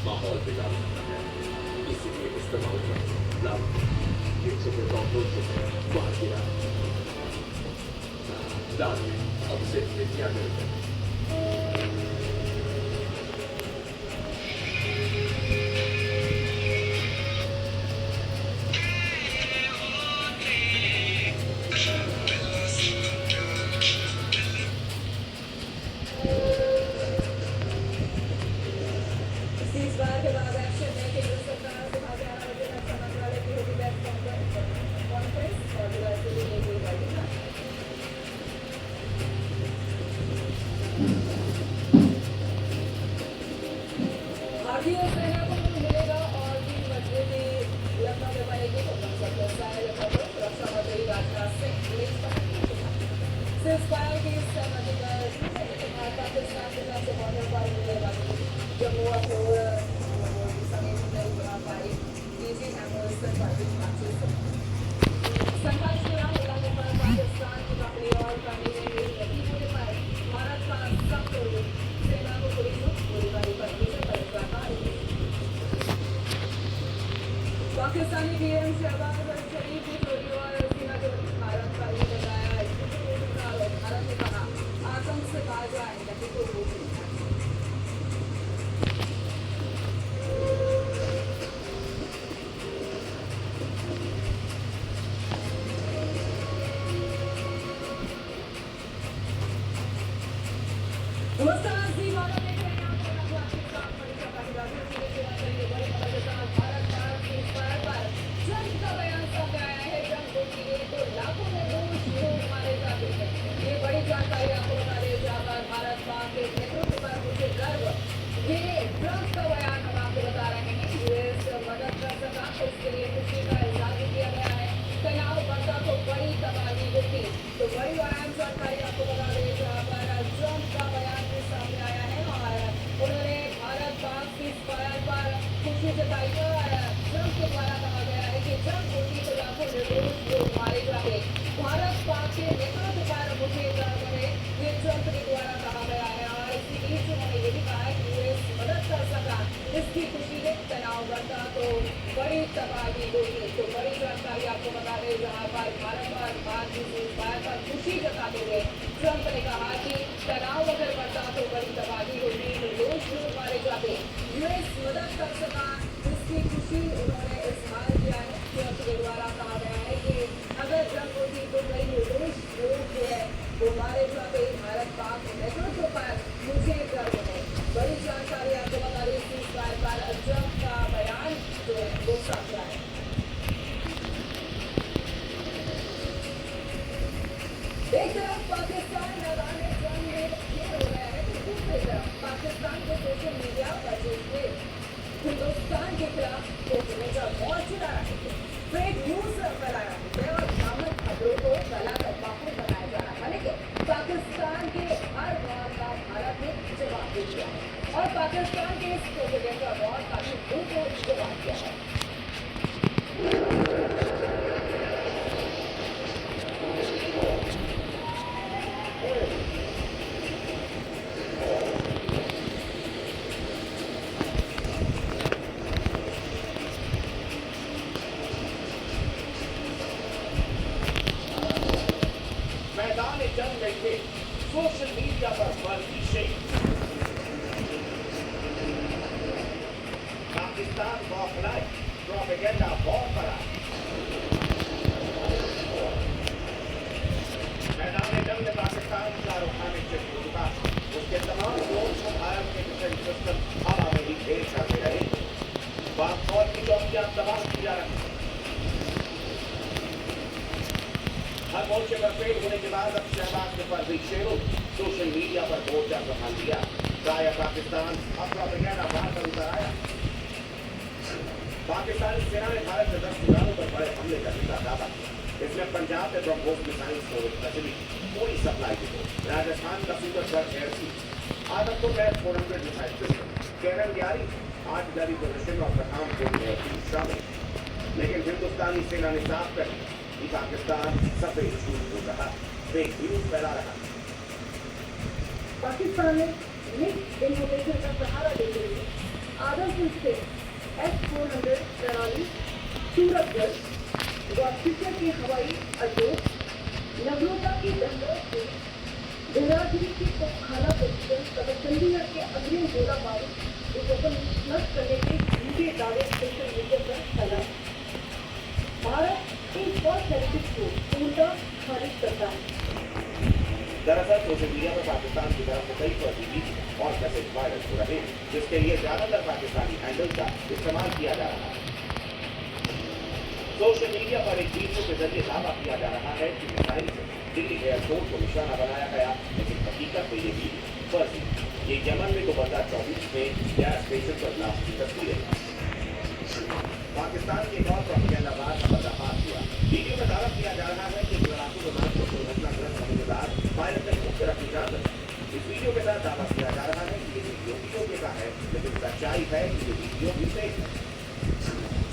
माहौल बिगाड़ सकता है, इसीलिए इस्तेमाल करना एक सुपर कंट्रोल से बाहर गिरा दाद में अब सिर्फ क्या करें सीज़फायर के बाद एक्शन में केंद्र सरकार से भागे 11 बजे रक्षा मंत्रालय की होगी प्रेस कॉन्फ्रेंस और वैसे भी नहीं हुई बैठक भारतीय सेना को मिलेगा और भी मजबूती लखनऊ में बनेगी तो रक्षा मंत्री राजनाथ सिंह सीज़फायर की सहमति पर पाकिस्तान के साथ बॉर्डर पर मिलेगा जम्मू और समेत नहीं बना पाई इजी एम्बुलेंस संघर्ष विराम उल्लंघन पर पाकिस्तान की पकड़ी और करने में लगी होने पर भारत का सख्त सेना को पुलिस गोलीबारी करने से पाकिस्तानी पीएम शहबाज शरीफ की चोरी और सीमा के भारत का ये बताया भारत ने कहा आतंक से कहा जाए नहीं तो वो नमस्कार जी भारत देख रहे हैं आप आपके साथ परीक्षा पाटीदार भारत का सीज़फायर पर जंग का बयान सामने आया है जंग होती है तो लाखों निर्दोष लोग मारे जाते हैं ये बड़ी जानकारी आपको बता दें जहाँ पर भारत पाक के नेतृत्व पर मुझे गर्व ये ट्रंप का बयान हम आपको बता रहे हैं यूएस मदद कर सका उसके लिए खुशी का इजहार भी किया गया है तनाव बढ़ता तो बड़ी तबाही होती तो बड़ी अहम जानकारी आपको बता दें जहाँ पर ट्रंप का बयान भी सामने आया है और उन्होंने भारत पाक सीज़फायर पर खुशी जताई और ट्रंप के द्वारा कहा गया है कि जंग होती तो लाखों निर्दोष लोग मारे जाते भारत पाक के नेतृत्व पर मुझे गर्व है ये ट्रंप के द्वारा कहा गया है और इसी बीच उन्होंने ये भी कहा है कि यूएस मदद कर सका इसकी खुशी है तनाव बढ़ता तो बड़ी तबाही होगी तो बड़ी जानकारी आपको बता दें जहाँ पर भारत और भारत की सीज़फायर पर खुशी जताते हुए ट्रंप ने कहा कि तनाव अगर बढ़ता तो बड़ी तबाही होगी निर्दोष लोग मारे जाते यूएस मदद कर सका इसकी खुशी उन्होंने इजहार किया है ट्रंप के द्वारा कहा गया है कि अगर जंग होती तो कई निर्दोष लोग जो है वो मारे जाते भारत पाक नेतृत्व पर मुझे गर्व है बड़ी जानकारी आपको बता दें सीज़फायर पर ट्रंप का बयान जो है वो सामने आया एक तरफ पाकिस्तान मैदान जंग में खेल हो रहा है तो दूसरी तरफ पाकिस्तान के सोशल मीडिया पर जो हिंदुस्तान के खिलाफ का बहुत चुरा रहे थे फेक न्यूज फैलाया है और भ्रामक खबरों को फैलाकर माहौल बनाया जा रहा है लेकिन पाकिस्तान के हर बात का भारत ने जवाब दे दिया है और पाकिस्तान के इस प्रोपेगेंडा वॉर का भी मुंह जवाब दिया है मैदान जंग में थे सोशल मीडिया पर फर्जी शेख। पाकिस्तान बौखलाए, प्रोपेगेंडा बहुत बड़ा। मैदान जंग में पाकिस्तान शाहरुख खान से हो चुका। उसके तमाम ड्रोन को भारत के डिफेंस सिस्टम हवा में ही ढेर करते रहे। बागफौज की चौकियां तबाह की जा रही। हर मोर्चे पर फेल होने के बाद अब शहबाज के फर्जी शेरों सोशल मीडिया पर मोर्चा संभाल लिया। गाया पाकिस्तान अब प्रोपेगेंडा बाहर कर उतर आया। पाकिस्तानी सेना ने भारत के 10 ठिकानों पर बड़े हमले करने का दावा किया। इसमें पंजाब में ब्रह्मोस मिसाइल स्टोरेज फैसिलिटी पूरी सप्लाई की हो, राजस्थान का सूरजगढ़ एयरफील्ड, आदमपुर में 400 मिसाइल सिस्टम, केरल यारी 8 जारी पोजिशन और पठानकोट एयरफील्ड शामिल। लेकिन हिंदुस्तानी सेना ने साफ कर दिया कि पाकिस्तान सफेद झूठ बोल रहा, फेक न्यूज फैला रहा। पाकिस्तान ने मिक्स इन्फॉर्मेशन का सहारा लेते हुए आदमपुर से S-400 प्रणाली, सूरजगढ़ व फिक्र के हवाई अड्डों, नगरोटा की बंदर से देहरादून की तोपखाना पोजिशन तथा चंडीगढ़ के अग्रिम गोला बारूद को नष्ट करने के झूठे दावे सोशल मीडिया पर फैलाए। भारत इन फॉल्स नेरेटिव्स को पूर्णतः खारिज करता है। दरअसल सोशल मीडिया पर पाकिस्तान की तरफ से कई फर्जी वीडियो और मैसेज वायरल हो रहे हैं, जिसके लिए ज्यादातर पाकिस्तानी हैंडल का इस्तेमाल किया जा रहा है। सोशल मीडिया पर एक वीडियो के जरिए दावा किया जा रहा है कि मिसाइल से दिल्ली एयरपोर्ट को निशाना बनाया गया, लेकिन हकीकत में ये वीडियो फर्जी। ये यमन में 2024 में एयर स्टेशन पर ब्लास्ट की तस्वीरें। पाकिस्तान के एक और प्रोपेगेंडाबाज का पर्दाफाश हुआ। वीडियो में दावा किया जा रहा है कि लड़ाकू विमान को दुर्घटनाग्रस्त होने के बाद पायलट ने मुक्त रखी जान बची। इस वीडियो के साथ दावा किया जा रहा है कि ये वीडियो पीओके का है, लेकिन सच्चाई है कि ये वीडियो भी फेक है।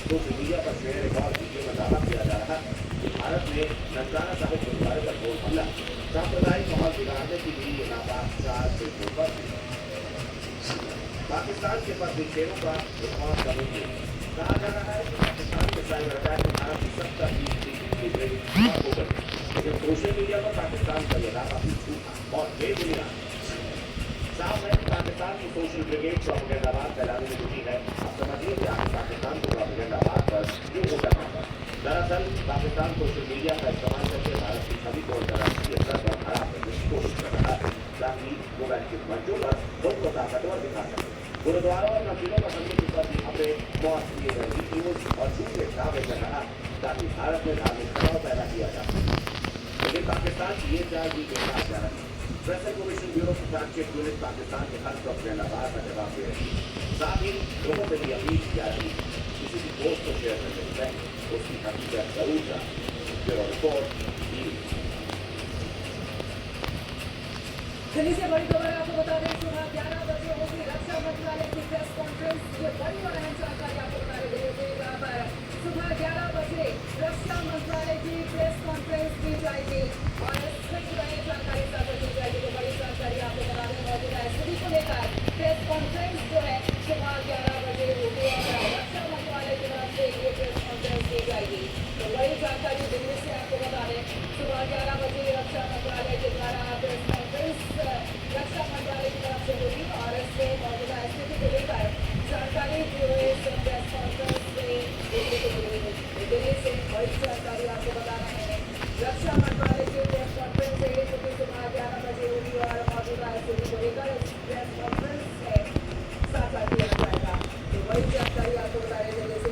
सोशल मीडिया पर शेयर एक और वीडियो में दावा किया जा रहा है कि भारत ने ननकाना साहिब गुरुद्वारे पर बोल हमला, सांप्रदायिक माहौल बिगाड़ने के लिए ये नापाक चार से ऊपर। पाकिस्तान के फर्जी शेरों का रिकॉर्ड करेंगे। कहा जा रहा है कि पाकिस्तान के साइबर अटैक में भारत की 70% हो गई, लेकिन सोशल मीडिया पर पाकिस्तान का यह दावा भी झूठा और बेबुनियाद। साफ है कि पाकिस्तान की सोशल ब्रिगेड प्रोपेगेंडाबाज फैलाने में जुटी है। अब समझिए कि आखिर पाकिस्तान को प्रोपेगेंडाबाज पर क्यों हो रहा है। दरअसल पाकिस्तान सोशल मीडिया का इस्तेमाल करके भारत की छवि को अंतर्राष्ट्रीय स्तर पर खराब करने की कोशिश कर रहा है, ताकि वो वैश्विक मंचों पर खुद को ताकतवर दिखा सके। गुरुद्वारों और मस्जिदों पर हमले की फर्जी खबरें, मौत किए गए वीडियोज और झूठे दावे कर रहा, ताकि भारत में धार्मिक तनाव पैदा किया जा सके। लेकिन पाकिस्तान की ये चाल भी बेकार जा रही है। प्रेस इन्फॉर्मेशन ब्यूरो की फैक्ट चेक यूनिट पाकिस्तान के हर प्रोपेगेंडाबाज का जवाब दे रही है। साथ ही लोगों से भी अपील की जा रही है किसी की पोस्ट को शेयर करने से पहले उसकी हकीकत जरूर जाए। Bureau report. दिल्ली से बड़ी खबर आपको बता दें, सुबह 11 बजे होगी रक्षा मंत्रालय की प्रेस कॉन्फ्रेंस। ये बड़ी और अहम जानकारी आपको बता रहे दिल्ली से सुबह 11 बजे रक्षा मंत्रालय की प्रेस कॉन्फ्रेंस की जाएगी और इसमें बड़ी जानकारी साझा की जाएगी। तो बड़ी जानकारी आपको बता दें, मौजूदा स्थिति को लेकर प्रेस कॉन्फ्रेंस जो है सुबह 11 बजे होगी और रक्षा मंत्रालय की तरफ से ये प्रेस कॉन्फ्रेंस की जाएगी। तो बड़ी जानकारी दिल्ली से आपको बता दें, सुबह 11 बजे रक्षा मंत्रालय के द्वारा प्रेस कॉन्फ्रेंस रक्षा मंत्रालय की तरफ से होगी और इसमें मौजूदा स्थिति को लेकर जानकारी जो है प्रेस कॉन्फ्रेंस में दिल्ली से बड़ी जानकारी आपको बता रहे हैं। रक्षा मंत्रालय की प्रेस कॉन्फ्रेंस है जो कि सुबह 11 बजे होगी और मौजूदा स्थिति को लेकर इस प्रेस कॉन्फ्रेंस में साझा किया जाएगा। तो बड़ी जानकारी आपको बता रहे दिल्ली से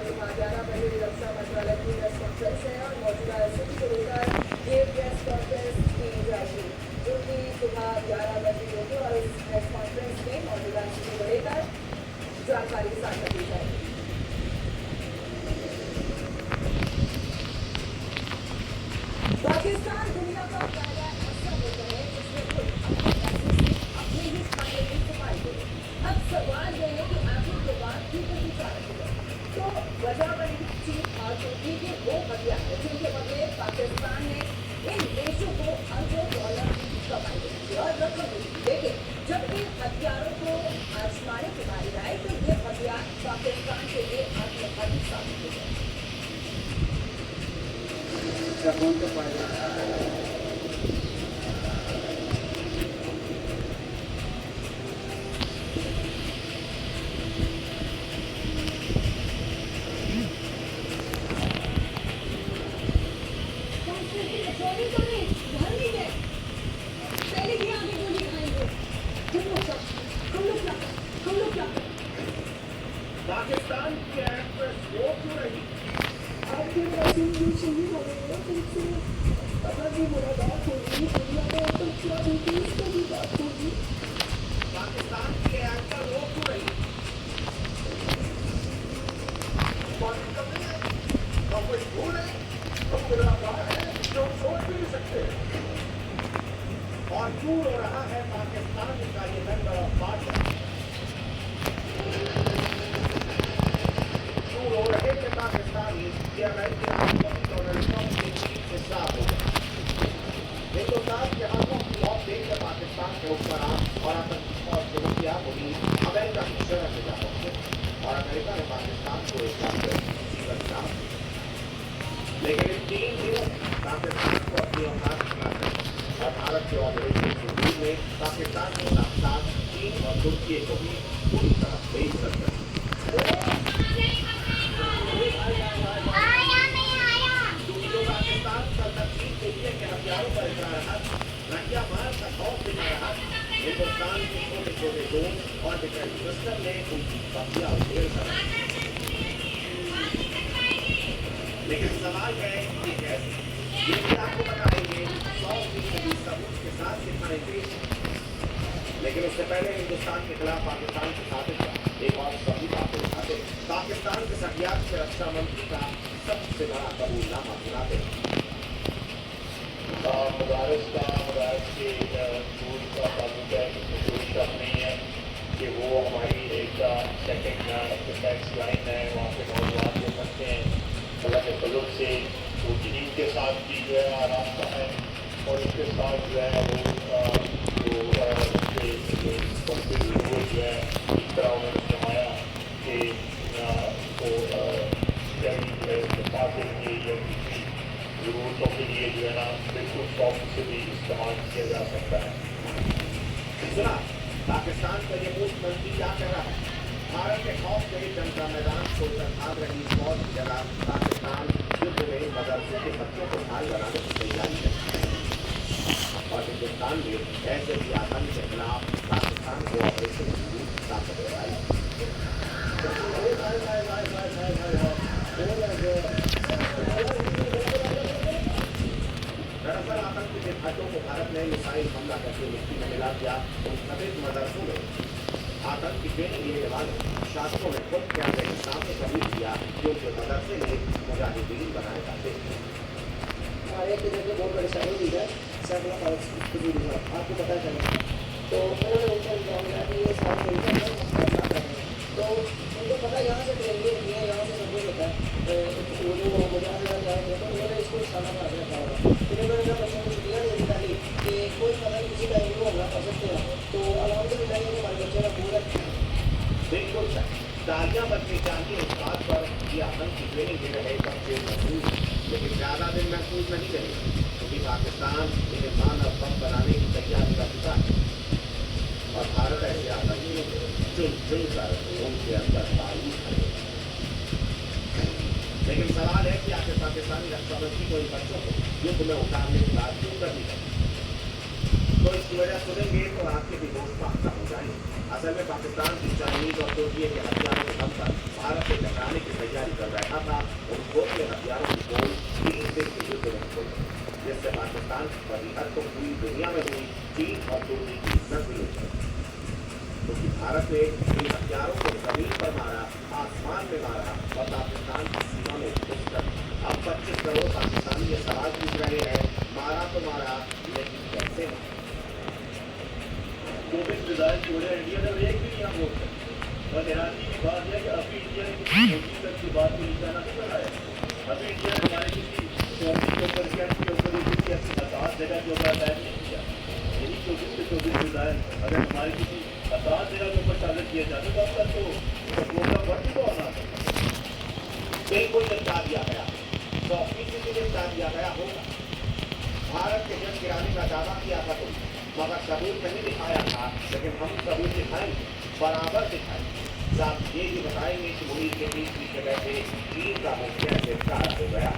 सुबह 11 बजे रक्षा मंत्रालय की प्रेस कॉन्फ्रेंस है और मौजूदा स्थिति को लेकर ये प्रेस कॉन्फ्रेंस की जाएगी, जो कि सुबह 11 बजे होगी और इस प्रेस कॉन्फ्रेंस में मौजूदा स्थिति को लेकर जानकारी साझा की जाएगी। पाकिस्तान दुनिया का पहला ऐसा मुल्क है जिसमें कोई अपने ही खाने की सफाई करे। अब सवाल ये है कि आखिर के बाद क्यों कोई चारा है। तो वजह बनी चीन और तुर्की के वो हथियार है जिनके बदले पाकिस्तान ने इन देशों को अरबों डॉलर की कमाई दी और रकम दी। लेकिन जब इन हथियारों को आजमाने की बारी आए तो ये हथियार पाकिस्तान के लिए आत्मघाती साबित हो गए। पाकिस्तान की एक्ट्रेस रो क्यों रही? आपके वसीम जो शहीद हो गए हैं उनसे पता की मुलाकात होगी, दुनिया में बच्चा बेटी उसका भी बात होगी। पाकिस्तान की एक्टर रो क्यों रही? मालूम कब नहीं है? हम कुछ भूल है, हम बुला रहा है जो हम सोच भी नहीं सकते। और क्यों रो रहा है पाकिस्तान का ये मेंबर ऑफ पार्लियामेंट? क्यों रो रहे थे पाकिस्तानी कि अमेरिकी राष्ट्रपति डोनाल्ड ट्रंप के चीफ से साफ हो गए? हिंदुस्तान के हाथों की मौत देखकर पाकिस्तान के हुक्मरान और आतंकी फौज के मुखिया मुनीर अमेरिका की शरण में जा पहुंचे और अमेरिका ने पाकिस्तान को एक बार फिर जीवन दान दिया। लेकिन इन 3 दिनों पाकिस्तान को अपनी औकात दिखाते और भारत के ऑपरेशन सिंदूर में पाकिस्तान के साथ साथ चीन और तुर्की को भी पूरी तरह बेइज्जत कर दिया। क्योंकि जो पाकिस्तान सरदर्शी एरिया के हथियारों पर इतरा रहा, रखिया मार का खौफ दिखा रहा, हिंदुस्तान के छोटे छोटे ड्रोन और डिफेंस सिस्टम ने उनकी कब्जा उधेड़ कर रखा। लेकिन सवाल है कि कैसे? ये भी आपको बताएंगे 100% सबूत के साथ दिखाएंगे। लेकिन उससे पहले हिंदुस्तान के खिलाफ पाकिस्तान के साजिश का एक और सबूत आपको दिखाते। पाकिस्तान के सख्यात से रक्षा मंत्री का सबसे बड़ा कबूलनामा सुनाते। मदारस के स्कूल का ताल्लुक है, इसमें कोई शक नहीं है कि वो हमारी एक सेकेंड डिफेंस लाइन है। वहाँ पे नौजवान जो बनते हैं अल्लाह के फजल से वो दीन के साथ भी जो है आरास्ता है और इसके साथ जो है वो जो है इस तरह उन्होंने फरमाया कि वो दफा के लिए या किसी ज़रूरतों के लिए जो है ना बिल्कुल 100% इस्तेमाल किया जा सकता है। सुना पाकिस्तान का ये मुख्यमंत्री क्या कह रहा है? भारत के खौफ से जंग का मैदान छोड़कर भाग रही फौज की जगह पाकिस्तान युद्ध में मदरसे के बच्चों को ढाल बनाने की तैयारी है और हिंदुस्तान में ऐसे भी आतंक के खिलाफ पाकिस्तान को ऑपरेशन की ताकत लगाई। दरअसल आतंकी विभाजकों को भारत ने मिसाइल हमला करके मिट्टी में मिला दिया। उन सभी मदरसों में आतंकी ट्रेनिंग लेने वाले शासकों ने खुद कैमरे के सामने कबूल किया कि उनके मदरसे में मुजाहिदीन बनाए जाते हैं। हमारे एक जगह बहुत बड़ी शहर दी है, आपको पता चला तो उन्होंने उनका इल्जाम लगाया कि ये साथ मिलकर तो उनको पता यहाँ से ट्रेनिंग होती है, यहाँ से सब कुछ होता है। वो जो मुजाहिद जाएंगे तो उन्होंने इसको निशाना बना दिया था। फिर उन्होंने कहा बच्चों को छुट्टियाँ नहीं दी ताकि कि कोई पता नहीं किसी का इंटरव्यू हमला कर सकते हैं। तो अलहमदुलिल्लाह ये हमारे बच्चे का पूरा बिल्कुल सही तालियां बजनी चाहिए इस बात पर कि आतंकी ट्रेनिंग दे रहे बच्चे महसूस, लेकिन ज़्यादा दिन महसूस नहीं करेंगे क्योंकि पाकिस्तान इन्हें मानव बम बनाने की तैयारी कर चुका है और भारत ऐसे आतंकियों को चुन चुन कर उनके अंदर बारूद करेगा। लेकिन सवाल है कि आखिर पाकिस्तानी रक्षा मंत्री को इन बच्चों को युद्ध में उतारने की बात क्यों करनी चाहिए? तो इसकी वजह सुनेंगे तो आपके भी दोस्त पाकता हो जाएंगे। असल में पाकिस्तान की चाइनीज और तुर्की के हथियारों के दम पर भारत से टकराने की तैयारी कर रहा था। उन खोखले हथियारों की पोल 3 दिन के युद्ध में खोली, जिससे पाकिस्तान की फजीहत तो पूरी दुनिया में हुई, चीन और तुर्की की इज्जत भी हुई। क्योंकि भारत ने इन हथियारों को जमीन पर मारा, आसमान में मारा और पाकिस्तान की सीमा में घुस कर अब 25 करोड़ पाकिस्तानी ये सवाल पूछ रहे हैं, मारा तो मारा लेकिन कैसे मारा? कोविड विदाई छोड़े इंडिया ने एक भी नहीं बोल सकते और हैरानी की बात है कि अभी इंडिया ने किसी मोदी तक की बात को निशाना नहीं बनाया। अभी इंडिया ने हमारे किसी टॉपिक के ऊपर कैंप के ऊपर किसी ऐसी 10 जगह के ऊपर अटैक नहीं किया। यही 24 विदाई अगर हमारे किसी 10 जगह के ऊपर टारगेट किया जाता तो अब तक तो प्रोग्राम बढ़ चुका होना था। बिल्कुल निपटा दिया गया, 100% निपटा दिया गया होगा। भारत के जन गिराने का दावा किया था तुम, मगर सबूत नहीं दिखाया था, लेकिन हम सबूत दिखाएंगे, बराबर दिखाएंगे। साथ ये भी बताएंगे कि मुनीर के बीच की जगह से चीन का मुखिया गिरफ्तार हो गया।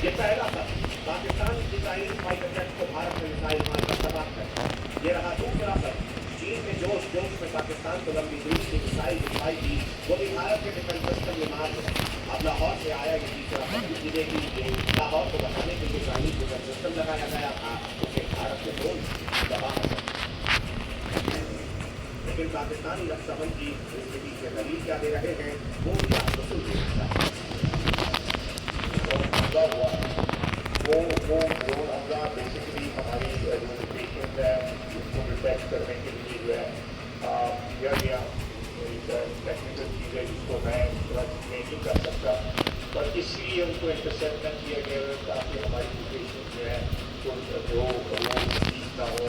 ये पहला सच, पाकिस्तान की चाइनीज फाइटर जेट को भारत में मिसाइल मारकर तबाह कर। ये रहा दूसरा सच, चीन के जोश जोश में पाकिस्तान पाकिस्तान को लंबी दूरी से मिसाइल दिखाई थी, वो भी भारत के डिफेंस सिस्टम में मार है। अब लाहौर से आया ये तीसरा पत्र जिले की लाहौर को बचाने के लिए चाइनीज डिफेंस सिस्टम लगाया गया था, उसे भारत के ड्रोन दबा है। लेकिन पाकिस्तानी रक्षा मंत्री इसके पीछे दलील क्या दे रहे हैं, वो भी आपको सुनते हैं। वो हमला बेसिकली हमारी जो पेशेंट है उसको प्रोटेक्ट करने के लिए जो है किया गया। टेक्निकल चीज़ें जिसको मैं नहीं कर सकता, पर इसलिए उनको इंटरसेप्ट न किया गया ताकि हमारी पेशेंट जो है वो ठीक ना हो।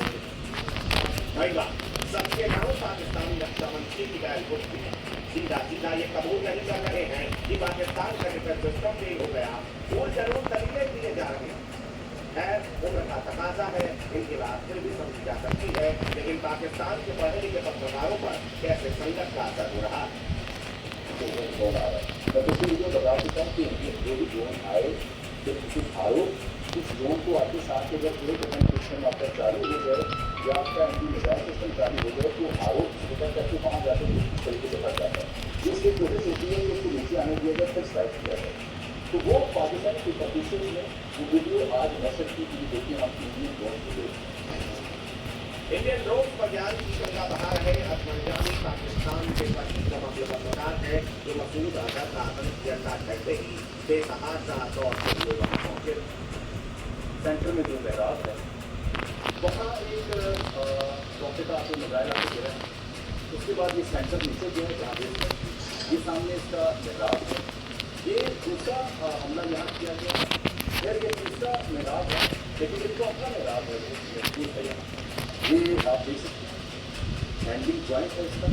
भाई बात सबके नाम पाकिस्तानी रक्षा मंत्री की गाय गुस्ती है। सीधा सीधा ये कबूल नहीं कर रहे हैं कि पाकिस्तान का डिफेंस सिस्टम फेल हो गया, वो जरूर दलीलें दिए जा रहे हैं। उम्र का तकाजा है, इनकी बात फिर भी समझी जा सकती है, लेकिन पाकिस्तान के पढ़े लिखे पत्रकारों पर कैसे संकट का असर हो रहा है। मैं तो ये बता सकता हूँ कि जो भी ड्रोन आए तो कुछ आरोप उस ड्रोन को आपके साथ के जब पूरे डिफेंस सिस्टम आपका चालू हो गए या आपका एंटी मिसाइल सिस्टम चालू हो गए तो आरोप निकल करके वहाँ जाकर किस तरीके से फंस जाता है। जिसकी कोशिश होती है कि उसको नीचे आने दिया जाए फिर स्ट्राइक किया जाए। तो वो पाकिस्तान के ऑफिशियल में वो वीडियो आज मैसेज की देखिए हम इंडियन ड्रोन को देखते इंडियन ड्रोन पर ज्ञान की गंगा बहा रहे अफगानिस्तानी पाकिस्तान के पत्रकार है जो मसूद अजहर का आतंकवाद करते ही बेसहारा तौर पर वहाँ पहुंचे। सेंटर में जो महराब है वहाँ एक रॉकेट आपको मिसाइल आपको गिरा है, उसके बाद ये सेंटर नीचे जो है जहाँ ये सामने इसका महराब है, ये दूसरा हमला यहाँ किया गया, फिर ये तीसरा महराब है, लेकिन इनको अपना महराब है मजबूत है यहाँ। ये आप देख सकते हैं हैंडलिंग जॉइंट है इसका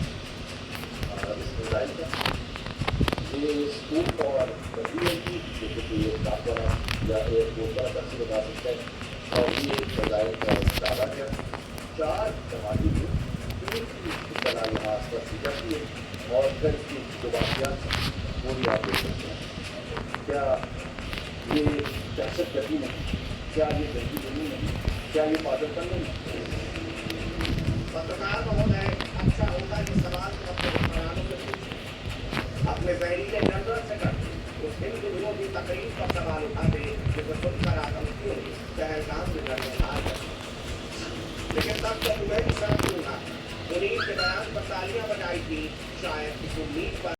इस मिसाइल का। ये स्कूप और BMP जैसे कि ये काफर या एयरपोर्ट पर अक्सर बता सकते हैं, और ये मिसाइल का डाला गया 4 धमाके हुए, 3 की तरह यहाँ आसपास की जाती है, और फिर इसकी जो वाक़ियात वो भी आप देख सकते हैं। क्या ये दहशत गर्दी नहीं, क्या ये जल्दी नहीं है, क्या ये पागलपन नहीं? पत्रकार महोदय, अच्छा होता कि सवाल को अपने हुक्मरानों से पूछें, अपने जहरीले जनरल से करते, उस हिंदू विरोधी तकरीर पर सवाल उठाते जिसे सुनकर आतंकियों ने पहलगाम में नरसंहार कर दिया। लेकिन तब तक तुम्हें भी शर्म दूंगा, मुनीर के बयान पर तालियां बजाई थी, शायद इस उम्मीद पर